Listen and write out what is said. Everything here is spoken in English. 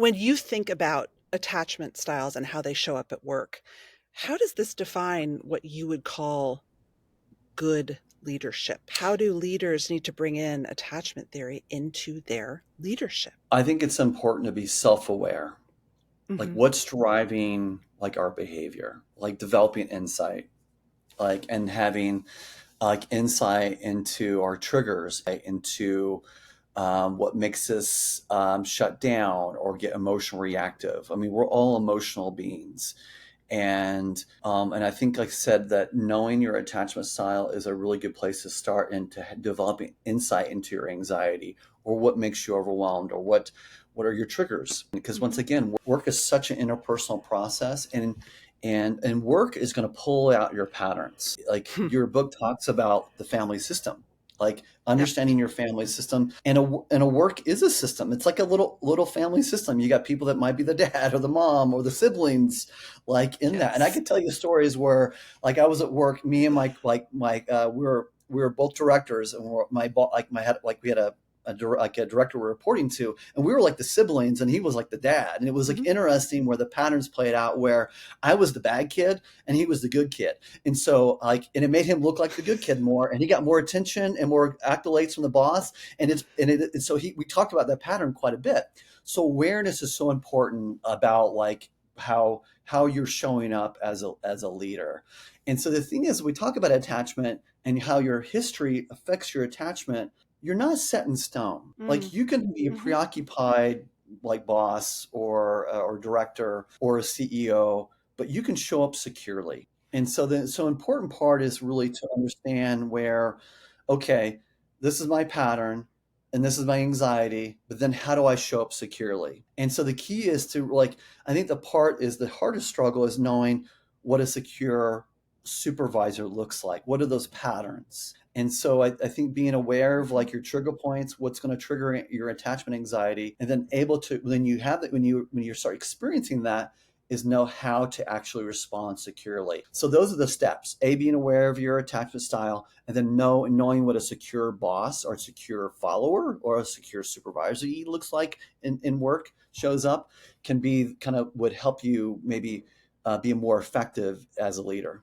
When you think about attachment styles and how they show up at work, how does this define what you would call good leadership? How do leaders need to bring in attachment theory into their leadership? I think it's important to be self-aware. Like Hmm. what's driving like our behavior, like developing insight, like and having like insight into our triggers, into what makes us shut down or get emotional reactive. I mean, we're all emotional beings. And I think, like I said, that knowing your attachment style is a really good place to start into developing insight into your anxiety or what makes you overwhelmed or what are your triggers. Because once Hmm. again, work is such an interpersonal process, and work is going to pull out your patterns. Like your book talks about the family system, like Yep. understanding your family system, and a work is a system. It's like a little family system. You got people that might be the dad or the mom or the siblings, like in that. And I Yes. could tell you stories where, like, I was at work, me and my we were both directors, and my boss, like my head, like we had like a director we're reporting to, and we were like the siblings, and he was like the dad. And it was like Hmm. interesting where the patterns played out, where I was the bad kid and he was the good kid. And so like, and it made him look like the good kid more, and he got more attention and more accolades from the boss. And so we talked about that pattern quite a bit. So awareness is so important about like how you're showing up as a leader. And so the thing is, we talk about attachment and how your history affects your attachment. You're not set in stone. Like Mm. you can be a Hmm. preoccupied like boss or director or a CEO, but you can show up securely. And so the so important part is really to understand where, okay, this is my pattern and this is my anxiety, but then how do I show up securely? And so the key is to like, I think the hardest struggle is knowing what a secure supervisor looks like. What are those patterns? And so I think being aware of Hmm. like your trigger points, what's going to trigger your attachment anxiety, and then able to when you have that when you start experiencing that, is know how to actually respond securely. So those are the steps. A, being aware of your attachment style, and then knowing what a secure boss or a secure follower or a secure supervisor looks like in work shows up can be kind of would help you maybe be more effective as a leader.